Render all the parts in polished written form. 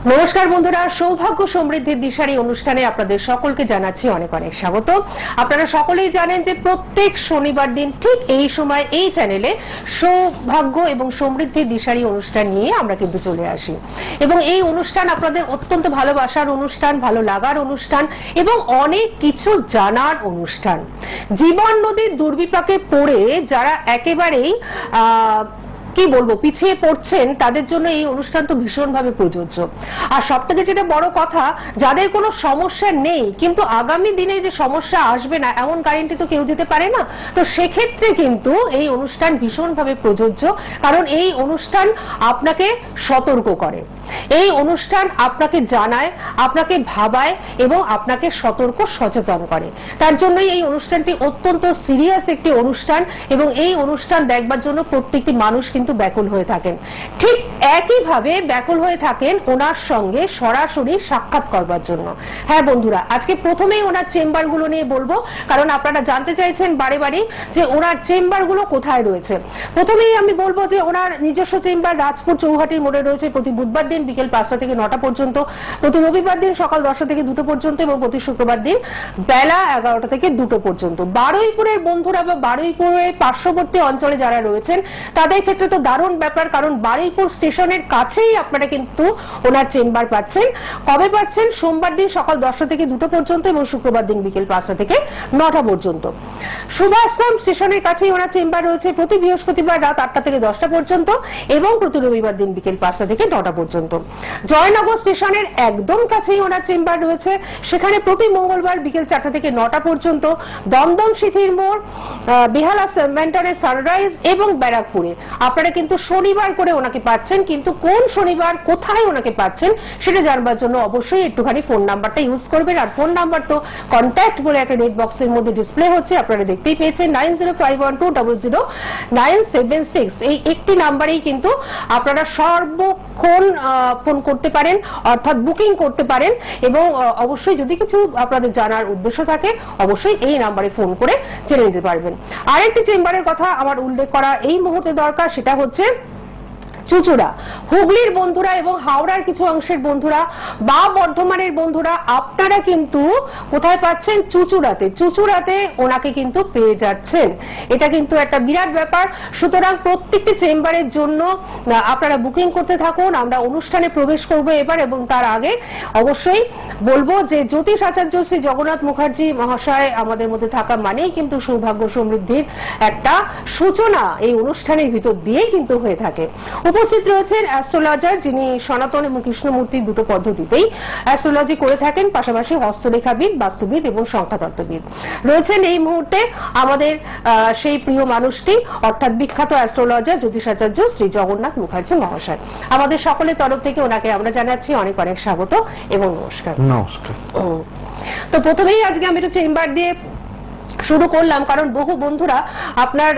নমস্কার বন্ধুরা, সৌভাগ্য সমৃদ্ধির দিশারি অনুষ্ঠানে আপনাদের সকলকে জানাচ্ছি অনেক অনেক স্বাগত। আপনারা সকলেই জানেন যে প্রত্যেক শনিবার দিন ঠিক এই সময় এই চ্যানেলে সৌভাগ্য এবং সমৃদ্ধির দিশারি অনুষ্ঠান নিয়ে আমরা কিন্তু চলে আসি এবং এই অনুষ্ঠান আপনাদের অত্যন্ত ভালোবাসার অনুষ্ঠান, ভালো লাগার অনুষ্ঠান এবং অনেক কিছু জানার অনুষ্ঠান। জীবন নদীর দুর্বিপাকে পড়ে যারা একেবারেই কি বলবো পিছিয়ে পড়ছেন তাদের জন্য এই অনুষ্ঠান তো ভীষণভাবে প্রযোজ্য। আর সব থেকে যেটা বড় কথা, যাদের কোনো সমস্যা নেই কিন্তু আগামী দিনে যে সমস্যা আসবে না এমন গ্যারান্টি তো কেউ দিতে পারে না, তো সেক্ষেত্রে কিন্তু এই অনুষ্ঠান ভীষণভাবে প্রযোজ্য। কারণ এই অনুষ্ঠান আপনাকে সতর্ক করে, এই অনুষ্ঠান আপনাকে জানায়, আপনাকে ভাবায় এবং আপনাকে সতর্ক সচেতন করে। তার জন্যই এই অনুষ্ঠানটি অত্যন্ত সিরিয়াস একটি অনুষ্ঠান এবং এই অনুষ্ঠান দেখবার জন্য প্রত্যেকটি মানুষ কিন্তু ব্যাকুল হয়ে থাকেন। ঠিক একইভাবে ব্যাকুল হয়ে থাকেন ওনার সঙ্গে সরাসরি সাক্ষাৎ করবার জন্য। হ্যাঁ বন্ধুরা, আজকে প্রথমেই ওনার চেম্বারগুলো নিয়ে বলবো, কারণ আপনারা জানতে চাইছেন বারে বারে যে ওনার চেম্বারগুলো কোথায় রয়েছে। প্রথমেই আমি বলবো যে ওনার নিজস্ব চেম্বার রাজপুর চৌহাটির মোড়ে রয়েছে। প্রতি বুধবার দিন বিকেল 5টা থেকে 9টা পর্যন্ত, প্রতি রবিবার দিন সকাল 10টা থেকে 2টো পর্যন্ত এবং প্রতি শুক্রবার দিন বেলা 11টা থেকে 2টো পর্যন্ত। বারুইপুরের বন্ধুরা বা বারুইপুরের পার্শ্ববর্তী অঞ্চলে যারা রয়েছেন তাদের ক্ষেত্রে তো দারুণ ব্যাপার, কারণ বারুইপুর স্টেশনের কাছেই আপনারা কিন্তু ওনার চেম্বার পাচ্ছেন। কবে পাচ্ছেন? সোমবার দিন সকাল 10টা থেকে 2টো পর্যন্ত এবং শুক্রবার দিন বিকেল 5টা থেকে 9টা পর্যন্ত। সুভাষগ্রাম স্টেশনের কাছেই ওনার চেম্বার রয়েছে প্রতি বৃহস্পতিবার রাত 8টা থেকে 10টা পর্যন্ত এবং প্রতি রবিবার দিন বিকেল 5টা থেকে 9টা পর্যন্ত। জয়নগর স্টেশনের একদম কাছেই ওনার চেম্বার রয়েছে, সেখানে প্রতি মঙ্গলবার বিকেল 4টা থেকে 9টা পর্যন্ত। দমদম সিথির মোড়, বেহালা সেন্টারে সানরাইজ এবং ব্যারাকপুরে আপনারা কিন্তু শনিবার করে ওনাকে পাচ্ছেন, কিন্তু কোন শনিবার কোথায় ওনাকে পাচ্ছেন সেটা জানবার জন্য অবশ্যই একটুখানি ফোন নাম্বারটা ইউজ করবেন। আর ফোন নাম্বার তো কন্ট্যাক্ট বলে একটা রেড বক্সের মধ্যে ডিসপ্লে হচ্ছে, আপনারা দেখতেই পেয়েছেন 9051200976। এই একটি নাম্বারেই কিন্তু আপনারা সর্বক্ষণ ফোন করতে পারেন, অর্থাৎ বুকিং করতে পারেন এবং অবশ্যই যদি কিছু আপনাদের জানার উদ্দেশ্য থাকে অবশ্যই এই নাম্বারে ফোন করে জেনে নিতে পারবেন। আরেকটি চেম্বারের কথা আমার উল্লেখ করা এই মুহূর্তে দরকার, সেটা হচ্ছে চুচুড়া। হুগলির বন্ধুরা এবং হাওড়ার কিছু অংশের বন্ধুরা বা বর্ধমানের বন্ধুরা আপনারা কিন্তু কোথায় পাচ্ছেন? চুচুড়াতে। চুচুড়াতে ওনাকে কিন্তু পেয়ে যাচ্ছেন, এটা কিন্তু একটা বিরাট ব্যাপার। সুতরাং প্রত্যেকটি চেম্বারের জন্য আপনারা বুকিং করতে থাকুন। আমরা অনুষ্ঠানে প্রবেশ করব এবার এবং তার আগে অবশ্যই বলবো যে জ্যোতিষ আচার্য শ্রী জগন্নাথ মুখার্জি মহাশয় আমাদের মধ্যে থাকা মানেই কিন্তু সৌভাগ্য সমৃদ্ধির একটা সূচনা এই অনুষ্ঠানের ভিতর দিয়েই কিন্তু হয়ে থাকে। উপস্থিত রয়েছেন অ্যাস্ট্রোলজার, যিনি সনাতন এবং কৃষ্ণমূর্তি দুটো পদ্ধতিতেই অ্যাস্ট্রোলজি করে থাকেন, পাশাপাশি হস্তরেখাবিদ, বাস্তুবিদ এবং সংখ্যাতত্ত্ববিদ রয়েছেন এই মুহূর্তে আমাদের সেই প্রিয় মানুষটি, অর্থাৎ বিখ্যাত অ্যাস্ট্রোলজার জ্যোতিষাচার্য শ্রী জগন্নাথ মুখার্জি মহাশয়। আমাদের সকলের তরফ থেকে ওনাকে আমরা জানাচ্ছি অনেক অনেক স্বাগত এবং নমস্কার। নমস্কার। তো প্রথমেই আজকে আমি একটু চেম্বার দিয়ে শুরু করলাম, কারণ বহু বন্ধুরা আপনার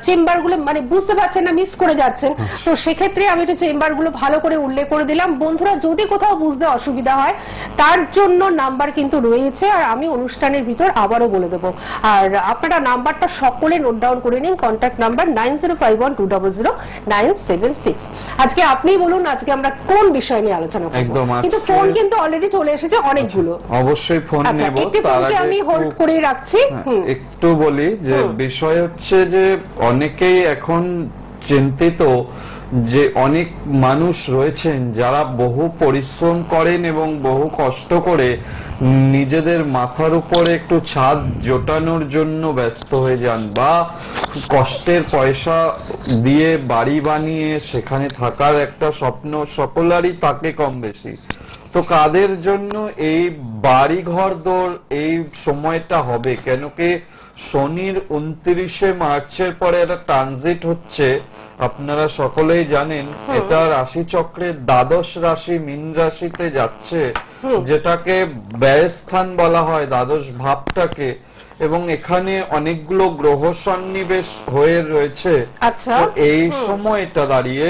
চেম্বারগুলো মানে বুঝতে পারছেন না, মিস করে যাচ্ছেন। তো সেক্ষেত্রে আমি একটু চেম্বারগুলো ভালো করে উল্লেখ করে দিলাম। বন্ধুরা যদি কোথাও বুঝতে অসুবিধা হয় তার জন্য নাম্বার কিন্তু রয়েছে, আর আমি অনুষ্ঠানের ভিতর আবারও বলে দেবো। আর আপনারা নাম্বারটা সকলে নোট ডাউন করে নিন। Contact number 9051200976। আজকে আপনিই বলুন আজকে আমরা কোন বিষয় নিয়ে আলোচনা করব। কিন্তু ফোন কিন্তু অলরেডি চলে এসেছে অনেকগুলো। অবশ্যই ফোন নেব, তার আগে আমি হোল্ড করে রাখছি। একটু বলি যে বিষয় হচ্ছে যে অনেকেই এখন চিন্তিত যে অনেক মানুষ রয়েছেন যারা বহু পরিশ্রম করেন এবং বহু কষ্ট করে নিজেদের মাথার উপরে একটু ছাদ জোটানোর জন্য ব্যস্ত হয়ে যান, বা কষ্টের পয়সা দিয়ে বাড়ি বানিয়ে সেখানে থাকার একটা স্বপ্ন সকলেরই থাকে কম বেশি। তো কাদের জন্য এই বাড়ি ঘর দৌড় এই সময়টা হবে? কেন কি শনির 29শে মার্চের পরে একটা ট্রানজিট হচ্ছে, আপনারা সকলেই জানেন। এটা রাশি চক্রের দ্বাদশ রাশি মীন রাশিতে যাচ্ছে, যেটাকে ব্যয়স্থান বলা হয়, দ্বাদশ ভাবটাকে। এবং এখানে অনেকগুলো গ্রহ সন্নিবেশ হয়ে রয়েছে। তো এই সময়টা দাঁড়িয়ে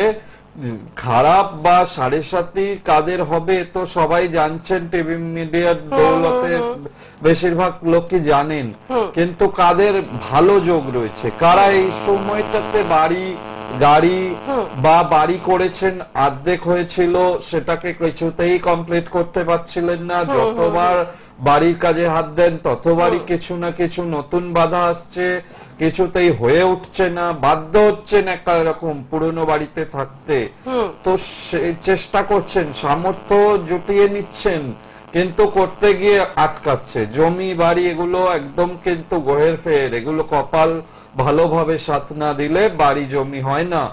খারাপ বা সাড়ে সাথী কাদের হবে তো সবাই জানছেন, টিভি মিডিয়ার দৌলতে বেশিরভাগ লোকই জানেন। কিন্তু কাদের ভালো যোগ রয়েছে, কারা এই সময়টাতে বাড়ি গাড়ি বা বাড়ি করেছেন, অর্ধেক হয়েছিল, সেটাকে কিছুতেই কমপ্লিট করতে পারছিলেন না, যতবার বাড়ির কাজে হাত দেন ততবারই কিছু না কিছু নতুন বাধা আসছে, কিছুতেই হয়ে উঠছে না, বাধ্য হচ্ছেন একটা এরকম পুরনো বাড়িতে থাকতে। তো চেষ্টা করছেন, সামর্থ্য জুটিয়ে নিচ্ছেন, কিন্তু করতে গিয়ে আটকাচ্ছে। জমি বাড়ি এগুলো একদম কিন্তু গোহের ফের, এগুলো কপাল ভালোভাবে সাথ না দিলে বাড়ি জমি হয় না।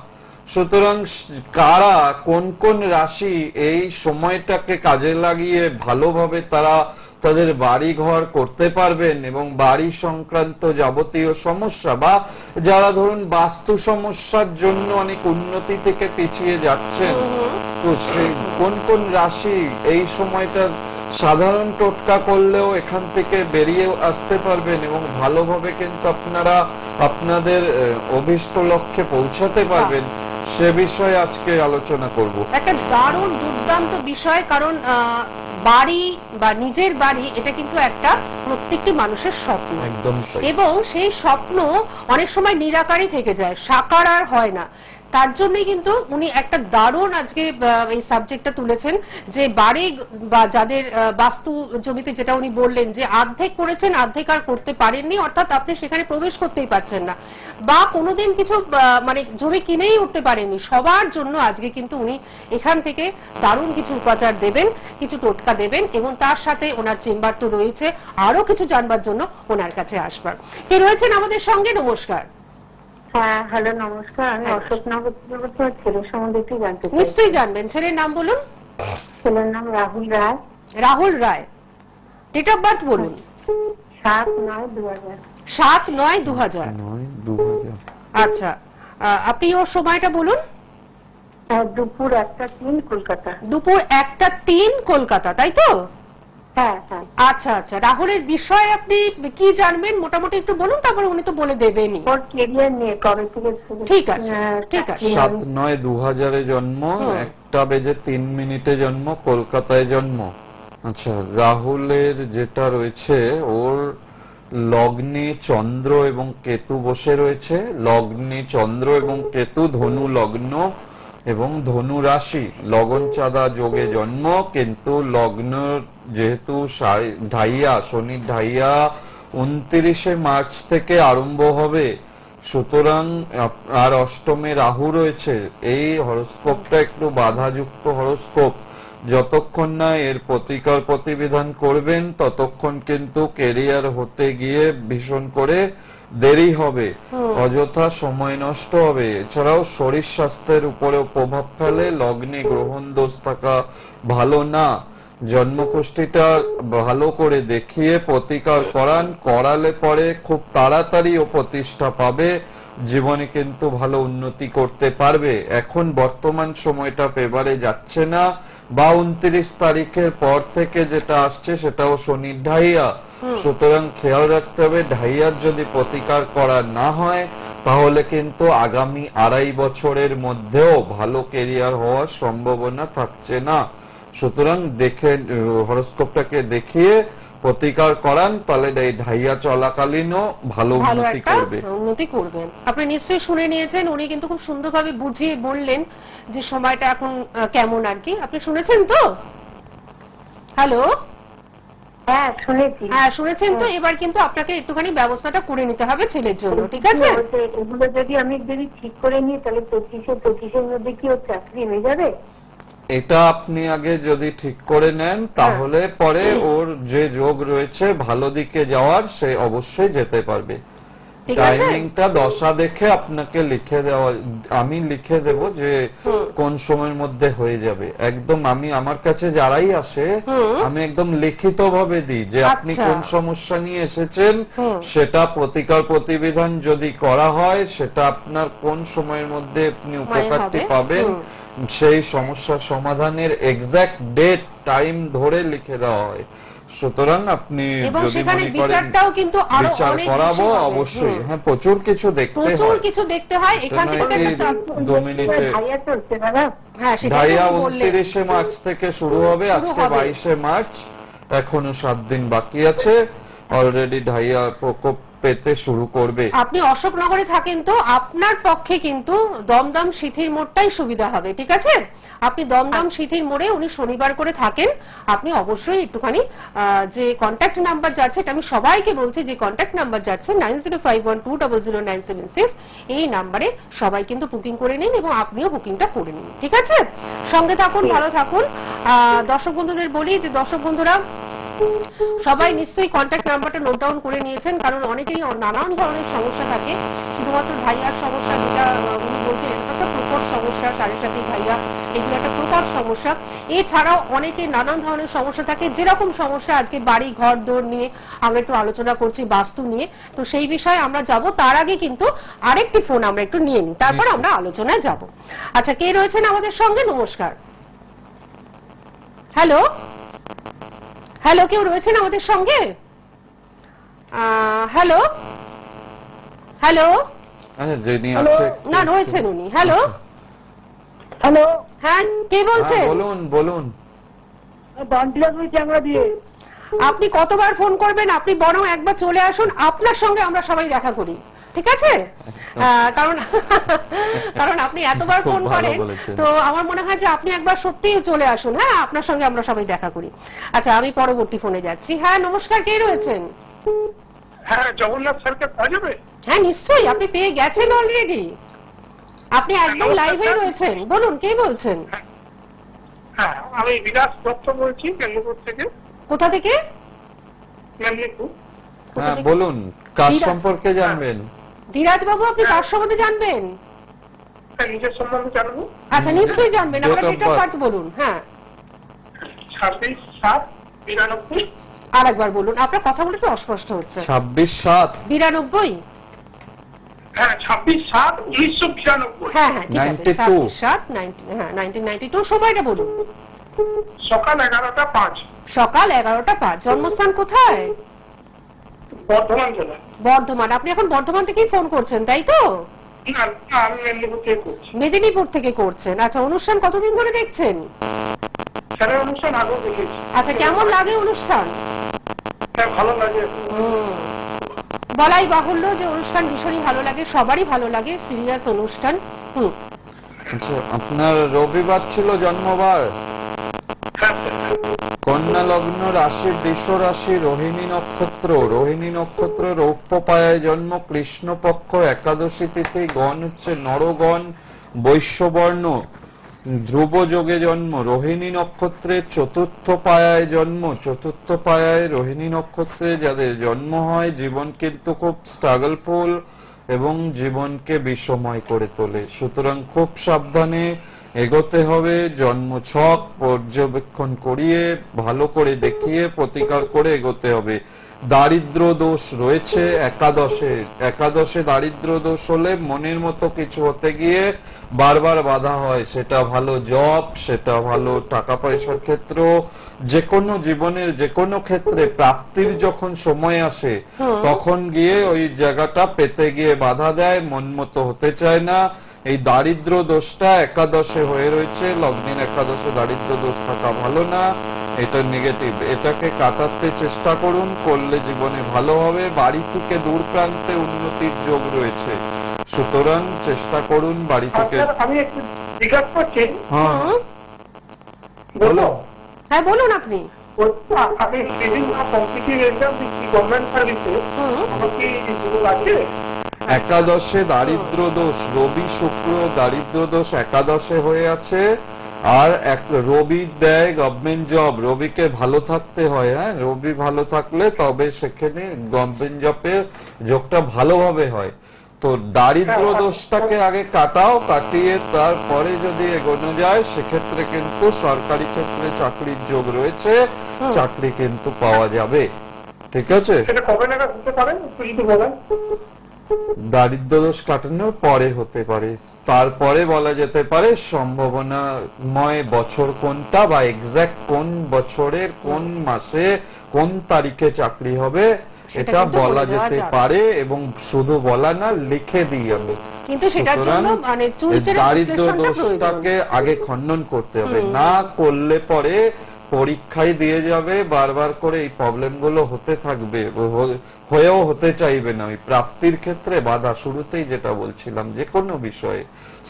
সুতরাং কারা কোন কোন রাশি এই সময়টাকে কাজে লাগিয়ে ভালোভাবে তারা তাদের বাড়ি ঘর করতে পারবেন এবং বাড়ি সংক্রান্ত যাবতীয় সমস্যা বা যারা ধরুন বাস্তু সমস্যার জন্য অনেক উন্নতি থেকে পিছিয়ে যাচ্ছেন, তো সেই কোন কোন রাশি এই সময়টা সাধারণ টোটকা করলেও এখান থেকে বেরিয়ে আসতে পারবেন এবং ভালোভাবে কিন্তু আপনারা আপনাদের অভিষ্ট লক্ষ্যে পৌঁছাতে পারবেন, সে বিষয়ে আজকে আলোচনা করব। একটা দারুণ দুর্দান্ত বিষয়, কারণ বাড়ি বা নিজের বাড়ি এটা কিন্তু একটা প্রত্যেকটি মানুষের স্বপ্ন, একদম, এবং সেই স্বপ্ন অনেক সময় নিরাকারই থেকে যায়, সাকার আর হয় না। তার জন্যই কিন্তু উনি একটা দারুণ আজকে এই সাবজেক্টটা তুলেছেন, যে বাড়ি বা যাদের বাস্তু জমিতে, যেটা উনি বললেন যে অর্ধেক করেছেন অর্ধেক আর করতে পারেননি, অর্থাৎ আপনি সেখানে প্রবেশ করতেই পারছেন না, বা কোনোদিন কিছু মানে জমি কিনেই উঠতে পারেননি, সবার জন্য আজকে কিন্তু উনি এখান থেকে দারুণ কিছু উপাচার দেবেন, কিছু টোটকা দেবেন, এবং তার সাথে ওনার চেম্বার তো রয়েছে, আরো কিছু জানবার জন্য ওনার কাছে আসবার। কে রয়েছেন আমাদের সঙ্গে? নমস্কার। হ্যাঁ, হ্যালো, নমস্কার। আমি অশোক নগর ছেলের সম্বন্ধে একটু জানতে চাই। নিশ্চয়ই জানবেন। ছেলের নাম বলুন। ছেলের নাম রাহুল রায়। রাহুল রায়। ডেট অফ বার্থ বলুন। 7/9/2000। 7/9/2000। আচ্ছা, আপনি ওর সময়টা বলুন। দুপুর 1:03 কলকাতা। দুপুর 1:03 কলকাতা, তাই তো? হ্যাঁ হ্যাঁ। আচ্ছা আচ্ছা, রাহুলের বিষয়ে আপনি কি জানবেন মোটামুটি একটু বলুন, তারপরে উনি তো বলে দেবেনই। ওর ক্যারিয়ার নিয়ে কবে থেকে? ঠিক আছে ঠিক আছে। 7/9/2000 এ জন্ম, 1:03 জন্ম, কলকাতায় জন্ম। আচ্ছা, রাহুলের যেটা রয়েছে, ওর লগ্নে চন্দ্র এবং কেতু বসে রয়েছে। লগ্নে চন্দ্র এবং কেতু, ধনু লগ্ন এবং ধনু রাশি, লগন চাঁদা যোগে জন্ম, কিন্তু লগ্ন যেহেতু ঢাইয়া, শনির ঢাইয়া 29 মার্চ থেকে আরম্ভ হবে, সুতরাং আর অষ্টমে রাহু রয়েছে। এই হরস্কোপটা একটু বাধাযুক্ত হরস্কোপ, যতক্ষণ না এর প্রতিকার প্রতিবিধান করবেন ততক্ষণ কিন্তু ক্যারিয়ার হতে গিয়ে ভীষণ করে দেরি হবে, অযথা সময় নষ্ট হবে। এছাড়াও শরীর স্বাস্থ্যের উপরেও প্রভাব ফেলে, লগ্নে গ্রহণ দোষ থাকা ভালো না। জন্মকুষ্ঠিটা ভালো করে দেখিয়ে প্রতিকার করালে পরে খুব তাড়াতাড়ি ও প্রতিষ্ঠা পাবে, জীবনে কিন্তু ভালো উন্নতি করতে পারবে। এখন বর্তমান সময়টা ফেভারে যাচ্ছে না, বা 29 তারিখের পর থেকে যেটা আসছে সেটাও শনির ঢাইয়া, সুতরাং খেয়াল রাখতে হবে ঢাইয়ার যদি প্রতিকার করা না হয় তাহলে কিন্তু আগামী 2.5 বছরের মধ্যেও ভালো ক্যারিয়ার হওয়ার সম্ভাবনা থাকছে না। সুতরাং দেখে হরস্কোপটাকে দেখিয়ে প্রতিকার করান, তাহলে এই ঢাইয়া চলাকালীনও ভালো উন্নতি করবেন। আপনি নিশ্চয়ই শুনে নিয়েছেন, উনি কিন্তু খুব সুন্দরভাবে বুঝিয়ে বললেন যে সময়টা এখন কেমন আর কি। আপনি শুনেছেন তো? হ্যালো, হ্যাঁ শুনেছি। হ্যাঁ শুনেছেন তো? এবার কিন্তু আপনাকে একটুখানি ব্যবস্থাটা করে নিতে হবে ছেলের জন্য, ঠিক আছে? এগুলো যদি আমি ঠিক করে নিই তাহলে 25-এর মধ্যে কি ওর চাকরি হয়ে যাবে? এটা আপনি আগে যদি ঠিক করে নেন তাহলে পরে ওর যে যোগ রয়েছে ভালো দিকে যাওয়ার, সে অবশ্যই যেতে পারবে। টাইমিংটা দশা দেখে আপনাকে আমি লিখে দেব যে কোন সময়ের মধ্যে হয়ে যাবে। একদম আমি আমার কাছে যারাই আসে আমি একদম লিখিত ভাবে দিই যে আপনি কোন সমস্যা নিয়ে এসেছেন, সেটা প্রতিকার প্রতিবিধান যদি করা হয় সেটা আপনার কোন সময়ের মধ্যে আপনি উপকারটি পাবেন, সেই সমস্যার সমাধানের এক্সাক্ট ডেট টাইম ধরে লিখে দেওয়া হয়। সুতরাং আপনি যদি মনে করেন বিচার করাবো, অবশ্যই হ্যাঁ প্রচুর কিছু দেখতে হয়। এখান থেকে 2 মিনিটে ঢাইয়া 29 মার্চ থেকে শুরু হবে, আজকে 22 মার্চ, এখনো 7 দিন বাকি আছে। অলরেডি ঢাইয়া প্রকোপ পেতে শুরু করবে। আপনি অশোকনগরে থাকেন তো আপনার পক্ষে কিন্তু দমদম সিথির মোড়টাই সুবিধা হবে, ঠিক আছে? আপনি দমদম সিথির মোড়ে, উনি শনিবার করে থাকেন, আপনি অবশ্যই একটুখানি যে কন্ট্যাক্ট নাম্বার যাচ্ছে, এটা আমি সবাইকে বলছি, যে কন্ট্যাক্ট নাম্বার যাচ্ছে 9051200976, এই নাম্বারে সবাই কিন্তু বুকিং করে নিন এবং আপনিও বুকিংটা করে নিন, ঠিক আছে? সঙ্গে থাকুন, ভালো থাকুন। দর্শক বন্ধুদের বলি যে দর্শক বন্ধুরা সবাই নিশ্চয়ই কন্ট্যাক্ট নাম্বারটা নোট ডাউন করে নিয়েছেন, কারণ অনেকেরই নানান ধরনের সমস্যা থাকে। শুধুমাত্র ভাইয়ার সমস্যা যেটা উনি বলছেন, এটা একটা প্রকট সমস্যা, সাড়ে সাথে ভাইয়া, এগুলো একটা প্রকট সমস্যা। এছাড়াও অনেকে নানান ধরনের সমস্যা থাকে, যেরকম সমস্যা আজকে বাড়ি ঘর দোর নিয়ে আমরা একটু আলোচনা করছি, বাস্তু নিয়ে, তো সেই বিষয়ে আমরা যাব। তার আগে কিন্তু আরেকটি ফোন আমরা একটু নিয়ে নিই, তারপর আমরা আলোচনায় যাব। আচ্ছা, কে রয়েছেন আমাদের সঙ্গে? নমস্কার। হ্যালো হ্যালো, কেউ রয়েছেন আমাদের সঙ্গে? হ্যালো হ্যালো, না রয়েছেন উনি। হ্যালো হ্যালো, হ্যাঁ, কে বলছেন? বলুন বলুন। আপনি কতবার ফোন করবেন? আপনি বরং একবার চলে আসুন, আপনার সঙ্গে আমরা সবাই দেখা করি, ঠিক আছে? কারণ আপনি এতবার ফোন করেন, তো আমার মনে হয় যে আপনি একবার সত্যিই চলে আসুন। হ্যাঁ, আপনার সঙ্গে আমরা সবাই দেখা করি। আচ্ছা, আমি পরবর্তী ফোনে যাচ্ছি। হ্যাঁ, নমস্কার, কে রয়েছেন? হ্যাঁ, জগন্নাথ স্যারকে পাওয়া যাবে? হ্যাঁ, নিশ্চয়ই, আপনি পেয়ে গেছেন অলরেডি, আপনি একদম লাইভে রয়েছেন। বলুন, কে বলছেন? হ্যাঁ, আমি বিরাজ দত্ত বলছি, মেদিনীপুর থেকে। কোথা থেকে? মেদিনীপুর। হ্যাঁ, বলুন, কার সম্পর্কে জানবেন? ধীরাজ বাবু, আপনি কার সম্বন্ধে জানবেন? নিজের সম্বন্ধে জানবো। আচ্ছা, নিশ্চয়ই জানবেন। আমার ডেট অফ বার্থ বলুন। হ্যাঁ, 26/7/92। আর একবার বলুন, আপনার কথাগুলো একটু অস্পষ্ট হচ্ছে। 26/7/92। হ্যাঁ, 26/7/1992। হ্যাঁ হ্যাঁ, ঠিক আছে, 1992। সময়টা বলুন। সকাল 11টা 5। সকাল 11টা 5। জন্মস্থান কোথায়? বর্ধমান জেলা। বর্ধমান। আপনি এখন বর্ধমান থেকেই ফোন করছেন, তাই তো? না, আমি মেদিনীপুর থেকে করছি। মেদিনীপুর থেকে করছেন। আচ্ছা, অনুষ্ঠান কতদিন ধরে দেখছেন? স্যারের অনুষ্ঠান আগেও দেখেছি। আচ্ছা, কেমন লাগে অনুষ্ঠান? হ্যাঁ, ভালো লাগে। বলাই বাহুল্য যে অনুষ্ঠান ভীষণই ভালো লাগে, সবারই ভালো লাগে, সিরিয়াস অনুষ্ঠান। আচ্ছা, আপনার রবিবার ছিল জন্মবার? কন্যা লগ্ন, রাশি বৃষ রাশি, রোহিণী নক্ষত্র। রোহিণী নক্ষত্র রৌপ্য পায়ায় জন্ম, কৃষ্ণপক্ষ, একাদশী তিথি, গণ হচ্ছে নরগণ, বৈশ্যবর্ণ, ধ্রুব যোগে জন্ম। রোহিণী নক্ষত্রের চতুর্থ পায়ায় জন্ম। চতুর্থ পায়ায় রোহিণী নক্ষত্রে যাদের জন্ম হয়, জীবন কিন্তু খুব স্ট্রাগলফুল এবং জীবনকে বিষময় করে তোলে। সুতরাং খুব সাবধানে এগোতে হবে, জন্ম ছক পর্যবেক্ষণ করিয়ে ভালো করে দেখিয়ে প্রতিকার করে এগোতে হবে। দারিদ্র দোষ রয়েছে একাদশে দারিদ্র দোষ হলে মনের মতো কিছু হতে গিয়ে বারবার বাধা হয়। সেটা ভালো জব, সেটা ভালো টাকা পয়সার ক্ষেত্র, যে কোনো জীবনের যে কোনো ক্ষেত্রে প্রাপ্তির যখন সময় আসে তখন গিয়ে ওই জায়গাটা পেতে গিয়ে বাধা দেয়, মন মতো হতে চায় না। এই দারিদ্র দোষটা একাদশে হয়ে রয়েছে, লগ্নের একাদশে দারিদ্র দোষ থাকা ভালো না, এটা নেগেটিভ। এটাকে কাটাতে চেষ্টা করুন, করলে জীবনে ভালো হবে। বাড়ি থেকে দূর প্রান্তে উন্নতির যোগ রয়েছে, সুতরাং চেষ্টা করুন বাড়ি থেকে। আমি একটু জিজ্ঞাসা করছি। হ্যাঁ, বলো। হ্যাঁ, বলুন আপনি। আমি বিভিন্ন কম্পিটিটিভ এক্সাম দিচ্ছি গভর্নমেন্ট সার্ভিসে, আমার কি সুযোগ আছে? একাদশে দারিদ্র দোষ, রবি শুক্র দারিদ্র দোষ একাদশে হয়ে আছে। আর এক রবি দেয় গভর্নমেন্ট জব, রবিকে ভালো থাকতে হয়। হ্যাঁ, রবি ভালো থাকলে তবে সেখানে গভর্নমেন্ট জবের যোগটা ভালোভাবে হয়। তো দারিদ্র দোষটাকে আগে কাটাও, কাটিয়ে তারপরে যদি এগোনো যায় সেক্ষেত্রে কিন্তু সরকারি ক্ষেত্রে চাকরির যোগ রয়েছে, চাকরি কিন্তু পাওয়া যাবে। ঠিক আছে, সেটা কবে নাগাদ হতে পারে যদি বলেন? দারিদ্র দোষ কাটানোর পরে হতে পারে, তারপরে বলা যেতে পারে সম্ভাবনাময় বছর কোনটা বা এক্সাক্ট কোন বছরের কোন মাসে কোন তারিখে চাকরি হবে এটা বলা যেতে পারে, এবং শুধু বলা না, লিখে দিয়ে হবে। কিন্তু সেটার জন্য মানে চুলচেরা দারিদ্র দোষটাকে আগে খণ্ডন করতে হবে, না করলে পরে পরীক্ষায় দিয়ে যাবে, বারবার করে এই প্রবলেম গুলো হতে থাকবে, হয়েও হতে চাইবে না। ওই প্রাপ্তির ক্ষেত্রে বাধা, শুরুতেই যেটা বলছিলাম, যে কোনো বিষয়ে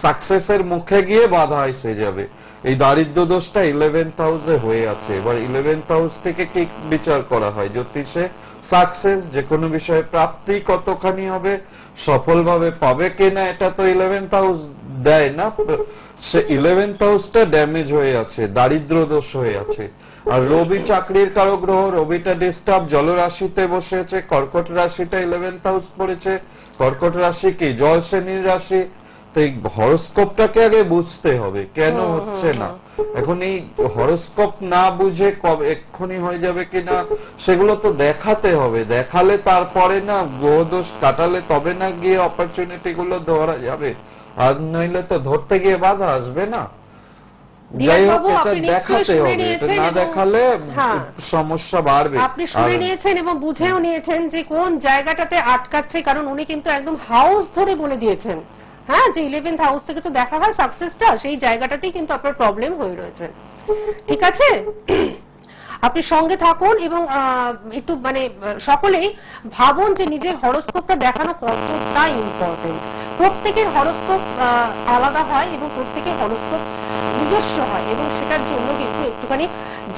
সাকসেসের মুখে গিয়ে বাধা এসে যাবে। এই দারিদ্র দোষটা 11th হাউসে হয়ে আছে। এবার 11th হাউস থেকে কি বিচার করা হয় জ্যোতিষে? সাকসেস, যে কোনো বিষয়ে প্রাপ্তি কতখানি হবে, সফলভাবে পাবে কিনা, এটা তো 11th হাউস দেয় না। সে 11th হাউসটা ড্যামেজ হয়ে আছে, দারিদ্র দোষ হয়ে আছে। আর রবি চাকরির কারক গ্রহ, রবিটা ডিস্টার্ব, জলরাশিতে বসে আছে, কর্কট রাশিটা 11th হাউস পড়েছে। কর্কট রাশি কি জল শ্রেণীর রাশি। তো এই হরোস্কোপটাকে আগে বুঝতে হবে কেন হচ্ছে না। এখন এই হরোস্কোপ না বুঝে কবে এক্ষুনি হয়ে যাবে কিনা সেগুলো তো দেখাতে হবে। দেখালে তারপরে না গ্রহদোষ কাটালে তবে না গিয়ে অপরচুনিটি গুলো ধরা যাবে, আর নইলে তো ধরতে গিয়ে বাধা আসবে না। যাই হোক, এটা দেখাতে হবে, এটা না দেখালে সমস্যা বাড়বে। আপনি শুনে নিয়েছেন এবং বুঝেও নিয়েছেন যে কোন জায়গাটাতে আটকাচ্ছে, কারণ উনি কিন্তু একদম হাউস ধরে বলে দিয়েছেন। হ্যাঁ, যে 11th হাউস থেকে তো দেখা হয় সাকসেসটা, সেই জায়গাটাতেই কিন্তু আপনার প্রবলেম হয়ে রয়েছে। ঠিক আছে, আপনি সঙ্গে থাকুন এবং একটু মানে সকলেই ভাবুন যে নিজের হরোস্কোপটা দেখানো কতটা ইম্পর্টেন্ট। প্রত্যেকের হরোস্কোপ আলাদা হয় এবং প্রত্যেকের হরোস্কোপ নিজস্ব হয়, এবং সেটার জন্য কিন্তু একটুখানি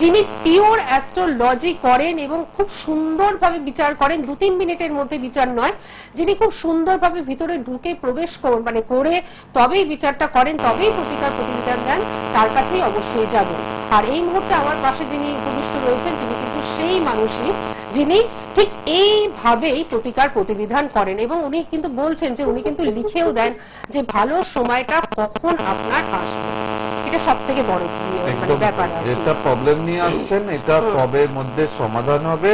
যিনি পিওর অ্যাস্ট্রোলজি করেন এবং খুব সুন্দরভাবে বিচার করেন, 2-3 মিনিটের মধ্যে বিচার নয়, যিনি খুব সুন্দরভাবে ভিতরে ঢুকে প্রবেশ মানে করে তবেই বিচারটা করেন, তবেই প্রতিকার প্রতিবিধান দেন, তার কাছেই অবশ্যই যাবেন। আর এই মুহূর্তে আমার পাশে যিনি উপবিষ্ট রয়েছেন তিনি কিন্তু সেই মানুষই যিনি ঠিক এইভাবেই প্রতিকার প্রতিবিধান করেন, এবং উনি কিন্তু বলছেন যে উনি কিন্তু লিখেও দেন যে ভালো সময়টা কখন আপনার আসবে। এটা সবথেকে বড় মানে ব্যাপার। যেটা প্রবলেম নিয়ে আসছেন এটা কবের মধ্যে সমাধান হবে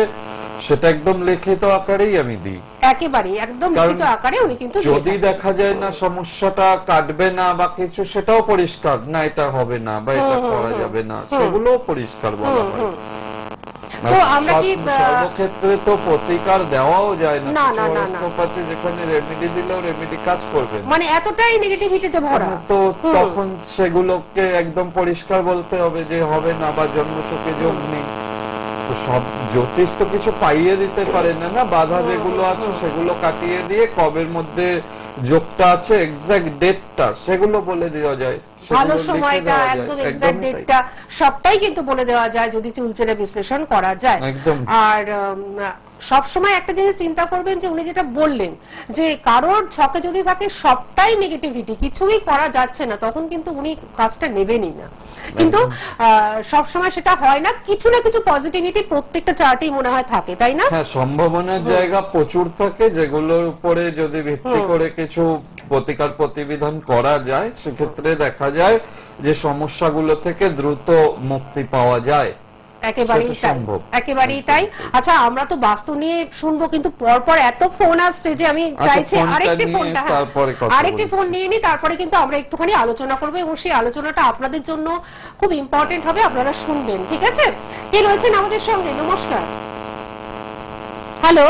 সেটা একদম লিখিত আকারেই আমি দিই, একেবারে একদম লিখিত আকারে উনি কিন্তু। যদি দেখা যায় না সমস্যাটা কাটবে না বা কিছু, সেটাও পরিষ্কার না, এটা হবে না বা এটা করা যাবে না, সেগুলো পরিষ্কার বলা হয়। তো আমরা কি সর্বক্ষেত্রে তো প্রতিকার দেওয়াও যায় না, যেখানে রেমেডি দিলেও রেমেডি কাজ করবে, মানে এতটাই নেগেটিভিটিতে ভরা। তো তখন সেগুলোকে একদম পরিষ্কার বলতে হবে যে হবে না, বা জন্মছকে যোগ নেই। তো সব জ্যোতিষ তো কিছু পাইয়ে দিতে পারে না, না বাধা যেগুলো আছে সেগুলো কাটিয়ে দিয়ে কবের মধ্যে যোগটা আছে এক্সাক্ট ডেটটা সেগুলো বলে দেওয়া যায়, ভালো সময়টা একদম এক্সাক্ট ডেটটা সবটাই কিন্তু বলে দেওয়া যায় যদি চুলচেরা বিশ্লেষণ করা যায়। আর সব সময় একটা জিনিস চিন্তা করবেন যে উনি যেটা বললেন যে কারোর ছকে যদি থাকে সবটাই নেগেটিভিটি, কিছুই করা যাচ্ছে না, তখন কিন্তু উনি কাজটা নেবেনই না। কিন্তু সব সময় সেটা হয় না, কিছু না কিছু পজিটিভিটি প্রত্যেকটা চার্টেই মনে হয় থাকে, তাই না? হ্যাঁ, সম্ভাবনার জায়গা প্রচুর থাকে, যেগুলোর উপরে যদি ভিত্তি করে কিছু প্রতিকার প্রতিবিধান করা যায় সেক্ষেত্রে দেখা যায় যে সমস্যাগুলো থেকে দ্রুত মুক্তি পাওয়া যায়। একেবারেই তাই। আচ্ছা, আমরা তো বাস্তু নিয়ে শুনবো, কিন্তু পরপর এত ফোন আসছে যে আমি চাইছি আরেকটি ফোন নিয়ে নি, তারপরে কিন্তু আমরা একটুখানি আলোচনা করবো, এবং সেই আলোচনাটা আপনাদের জন্য খুব ইম্পর্টেন্ট হবে, আপনারা শুনবেন। ঠিক আছে, কে রয়েছেন আমাদের সঙ্গে? নমস্কার। হ্যালো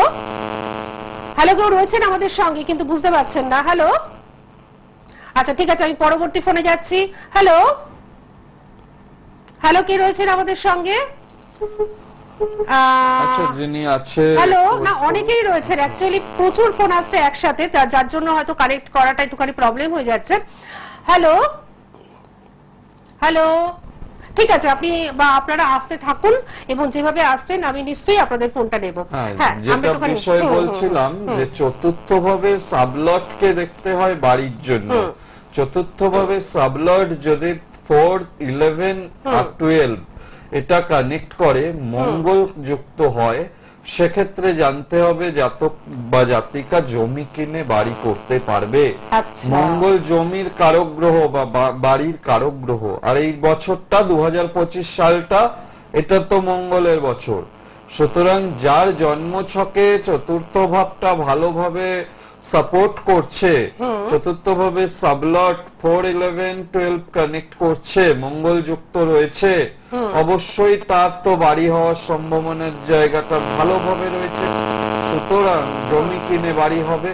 হ্যালো, কেউ রয়েছেন আমাদের সঙ্গে কিন্তু বুঝতে পারছেন না? হ্যালো, আচ্ছা ঠিক আছে, আমি পরবর্তী ফোনে যাচ্ছি। হ্যালো হ্যালো, কে রয়েছেন আমাদের সঙ্গে? হ্যালো, না অনেকেই রয়েছেন, অ্যাকচুয়ালি প্রচুর ফোন আসছে একসাথে, যার জন্য হয়তো কানেক্ট করাটা একটুখানি প্রবলেম হয়ে যাচ্ছে। হ্যালো হ্যালো, ঠিক আছে, আপনি বা আপনারা আসতে থাকুন এবং যেভাবে আসছেন আমি নিশ্চয়ই আপনাদের ফোনটা নেব। হ্যাঁ, যেটা বিষয় বলছিলাম যে চতুর্থ ভাবে সাবলটকে দেখতে হয় বাড়ির জন্য। চতুর্থ ভাবে সাবলট যদি 4, 11 আর 12 এটা কানেক্ট করে মঙ্গল যুক্ত হয়, সেক্ষেত্রে জানতে হবে জাতক বা জাতিকা জমি কিনে বাড়ি করতে পারবে। মঙ্গল জমির কারক গ্রহ বা বাড়ির কারক গ্রহ। আর এই বছরটা 2025 সালটা এটা তো মঙ্গলের বছর, সুতরাং যার জন্ম ছকে চতুর্থ ভাবটা ভালোভাবে সাপোর্ট করছে, চতুর্থ ভাবে সাবলট 4, 11, 12 কানেক্ট করছে, মঙ্গল যুক্ত রয়েছে, অবশ্যই তার তো বাড়ি হওয়ার সম্ভাবনার জায়গাটা ভালোভাবে রয়েছে। সুতরাং জমি কিনে বাড়ি হবে,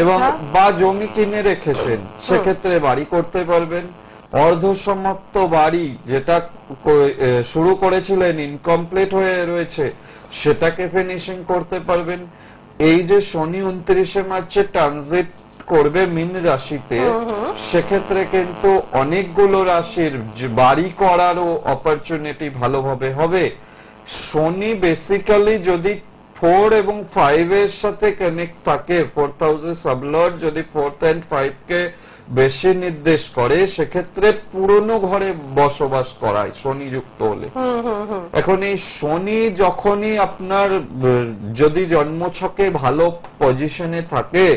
এবং বা জমি কিনে রেখেছেন সেক্ষেত্রে বাড়ি করতে পারবেন। অর্ধসমাপ্ত বাড়ি যেটা শুরু করেছিলেন ইনকমপ্লিট হয়ে রয়েছে সেটাকে ফিনিশিং করতে পারবেন। এই যে শনি 29শে মার্চে ট্রানজিট করবে মীন রাশিতে, সেক্ষেত্রে কিন্তু অনেকগুলো রাশির বাড়ি করারও অপরচুনিটি ভালোভাবে হবে। শনি বেসিক্যালি যদি 4 এবং 5 এর সাথে কানেক্ট থাকে, 4th হাউসে সাবলর্ড যদি 4th and 5 কে বেশি নির্দেশ করে, সেক্ষেত্রে পুরনো ঘরে বসবাস করায় শনি যুক্ত হলে। এখন এই শনি যখনই আপনার যদি জন্মছকে ভালো পজিশনে থাকে,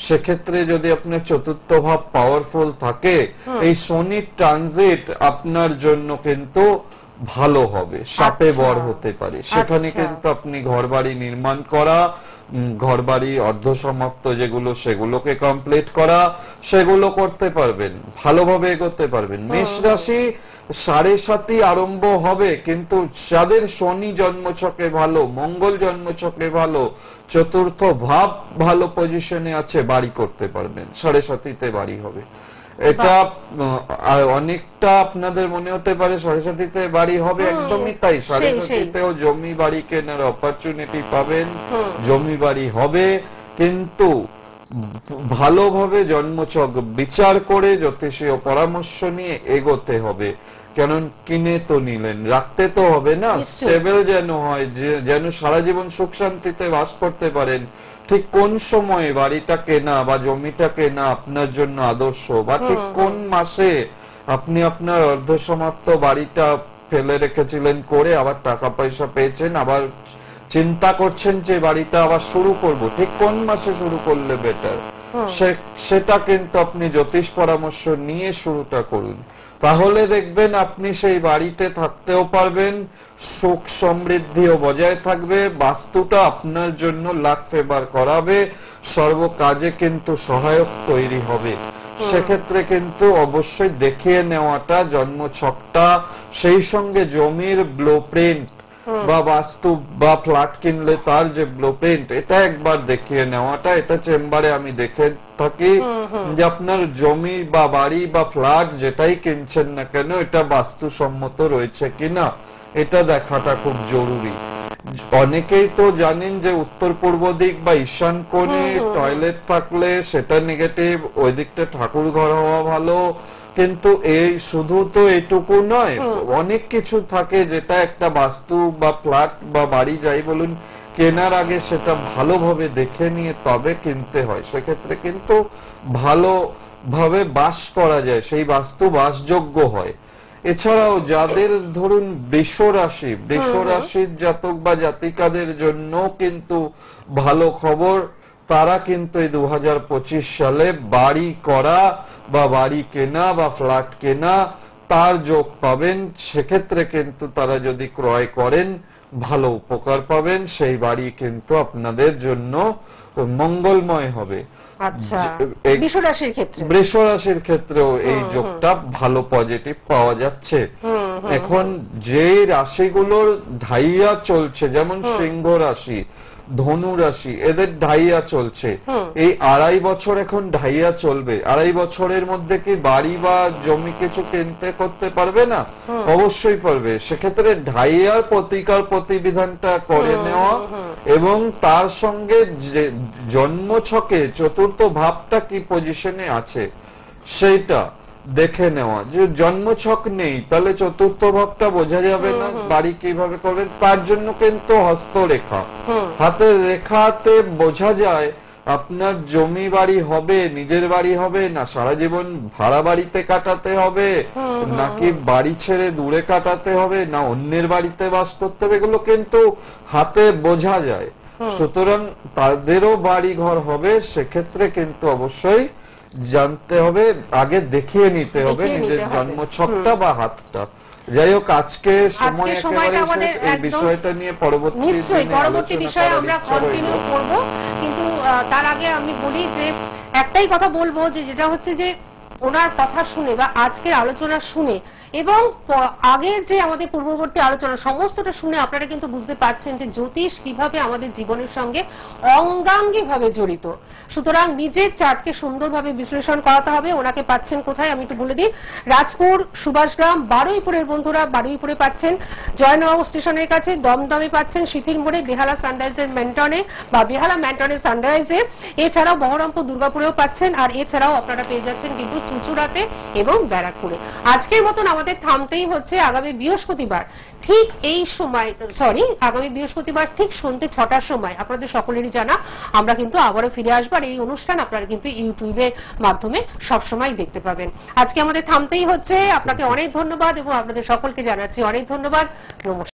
সেক্ষেত্রে যদি আপনার চতুর্থ ভাব পাওয়ারফুল থাকে, এই শনি ট্রানজিট আপনার জন্য কিন্তু ভালো হবে, সাপে বর হতে পারে। সেখানে কিন্তু আপনি ঘরবাড়ি নির্মাণ করা, ঘরবাড়ি অর্ধসমাপ্ত যেগুলো সেগুলোকে কমপ্লিট করা, সেগুলো করতে পারবেন, ভালোভাবে এগোতে পারবেন। মেষ রাশি 7.5 আরম্ভ হবে, কিন্তু যাদের শনি জন্মছকে ভালো, মঙ্গল জন্মছকে ভালো, চতুর্থ ভাব ভালো পজিশনে আছে, বাড়ি করতে পারবেন, 7.5 বাড়ি হবে। এটা অনেকটা আপনাদের মনে হতে পারে 7.5 বাড়ি হবে, একদমই তাই। 7.5 জমি বাড়ি কেনার অপরচুনিটি পাবেন, জমি বাড়ি হবে, কিন্তু ভালোভাবে জন্মছক বিচার করে জ্যোতিষীয় পরামর্শ নিয়ে এগোতে হবে। কেন কিনে তো নিলেন, রাখতে তো হবে না, স্টেবল যেন হয়, যেন সারা জীবন সুখ শান্তিতে বাস করতে পারেন। ঠিক কোন সময়ে বাড়িটা কেনা বা জমিটা কেনা আপনার জন্য আদর্শ, বা ঠিক কোন মাসে আপনি আপনার অর্ধসমাপ্ত বাড়িটা ফেলে রেখেছিলেন করে আবার টাকা পয়সা পেয়েছেন, আবার চিন্তা করছেন যে বাড়িটা আবার শুরু করব, ঠিক কোন মাসে শুরু করলে বেটার, সেটা কিন্তু আপনি জ্যোতিষ পরামর্শ নিয়ে শুরুটা করুন। তাহলে দেখবেন আপনি সেই বাড়িতে থাকতেও পারবেন, সুখ সমৃদ্ধিও বজায় থাকবে, বাস্তুটা আপনার জন্য লাখ ফেভার করাবে, সর্ব কাজে কিন্তু সহায়ক তৈরি হবে। সেক্ষেত্রে কিন্তু অবশ্যই দেখিয়ে নেওয়াটা জন্মছকটা, সেই সঙ্গে জমির ব্লুপ্রিন্ট বা বাস্তু বা ফ্ল্যাট কিনলে তার যে ব্লুপ্রিন্ট, এটা একবার দেখিয়ে নেওয়াটা, এটা চেম্বারে আমি দেখে থাকি যে আপনার জমি বা বাড়ি বা ফ্ল্যাট যেটাই কিনছেন না কেন, এটা বাস্তুসম্মত রয়েছে কিনা, এটা দেখাটা খুব জরুরি। অনেকেই তো জানেন যে উত্তর পূর্ব দিক বা ঈশান কোণে টয়লেট থাকলে সেটা নেগেটিভ, ওই দিকটা ঠাকুর ঘর হওয়া ভালো, কিন্তু এই শুধু তো এটুকু নয়, অনেক কিছু থাকে যেটা একটা বাস্তু বা ফ্ল্যাট বা বাড়ি যাই বলুন কেনার আগে সেটা ভালোভাবে দেখে নিয়ে তবে কিনতে হয়। সেক্ষেত্রে কিন্তু ভালোভাবে বাস করা যায়, সেই বাস্তু বাসযোগ্য হয়। এছাড়াও যাদের ধরুন বৃষ রাশির জাতক বা জাতিকাদের জন্য কিন্তু ভালো খবর, তারা কিন্তু এই 2025 সালে বাড়ি করা বা বাড়ি কেনা বা ফ্ল্যাট কেনা তার যোগ পাবেন। সেক্ষেত্রে কিন্তু তারা যদি ক্রয় করেন ভালো উপকার পাবেন, সেই বাড়ি কিন্তু আপনাদের জন্য মঙ্গলময় হবে। আচ্ছা, বৃষ রাশির ক্ষেত্রেও এই যোগটা ভালো পজিটিভ পাওয়া যাচ্ছে। এখন যে রাশিগুলোর ঢাইয়া চলছে, যেমন সিংহ রাশি, ধনু রাশি, এদের ঢাইয়া চলছে, এই 2.5 বছর এখন ঢাইয়া চলবে। 2.5 বছরের মধ্যে কি বাড়ি বা জমি কিছু কিনতে করতে পারবে না? অবশ্যই পারবে। সেক্ষেত্রে ঢাইয়ার প্রতিকার প্রতিবিধানটা করে নেওয়া এবং তার সঙ্গে জন্মছকে চতুর্থ ভাবটা কি পজিশনে আছে সেইটা দেখে নেওয়া। যে জন্মছক নেই তাহলে চতুর্থ ভাবটা বোঝা যাবে না, বাড়ি কিভাবে করবেন। তার জন্য কিন্তু হস্তরেখা, হাতের রেখাতে বোঝা যায় আপনার জমি বাড়ি হবে, নিজের বাড়ি হবে না সারা জীবন ভাড়া বাড়িতে কাটাতে হবে, নাকি বাড়ি ছেড়ে দূরে কাটাতে হবে, না অন্যের বাড়িতে বাস করতে হবে, এগুলো কিন্তু হাতে বোঝা যায়। সুতরাং তাদেরও বাড়ি ঘর হবে, সেক্ষেত্রে কিন্তু অবশ্যই জানতে হবে, আগে দেখিয়ে নিতে হবে নিজের জন্মছকটা বা হাতটা। যাই হোক, আজকে সময় একেবারে শেষ, এই বিষয়টা নিয়ে পরবর্তী বিষয়ে আমরা কন্টিনিউ করব, কিন্তু তার আগে আমি বলি যে একটাই কথা বলবো, যে যেটা হচ্ছে যে ওনার কথা শুনে বা আজকের আলোচনা শুনে এবং আগের যে আমাদের পূর্ববর্তী আলোচনা সমস্তটা শুনে আপনারা কিন্তু বুঝতে পারছেন যে জ্যোতিষ কিভাবে আমাদের জীবনের সঙ্গে অঙ্গাঙ্গিভাবে জড়িত। সুতরাং নিজের চার্টকে সুন্দরভাবে বিশ্লেষণ করাতে হবে। ওনাকে পাচ্ছেন কোথায় আমি একটু বলে দিই, রাজপুর, সুভাষগ্রাম, বারুইপুরের বন্ধুরা বারুইপুরে পাচ্ছেন, জয়নগর স্টেশনের কাছে, দমদমে পাচ্ছেন, সিথির মোড়ে, বেহালা সানরাইজের ম্যান্টনে বা বেহালা ম্যান্টনের সানরাইজে, এছাড়াও বহরমপুর দুর্গাপুরেও পাচ্ছেন, আর এছাড়াও আপনারা পেয়ে যাচ্ছেন কিন্তু চুঁচুড়াতে এবং ব্যারাকপুরে। আজকের মতন আমাদের থামতেই হচ্ছে। আগামী বৃহস্পতিবার ঠিক এই সময় আগামী বৃহস্পতিবার ঠিক সন্ধ্যে 6টার সময় আপনাদের সকলেরই জানা আমরা কিন্তু আবারও ফিরে আসবো। আর এই অনুষ্ঠান আপনারা কিন্তু ইউটিউবের মাধ্যমে সবসময় দেখতে পাবেন। আজকে আমাদের থামতেই হচ্ছে। আপনাকে অনেক ধন্যবাদ এবং আপনাদের সকলকে জানাচ্ছি অনেক ধন্যবাদ। নমস্কার।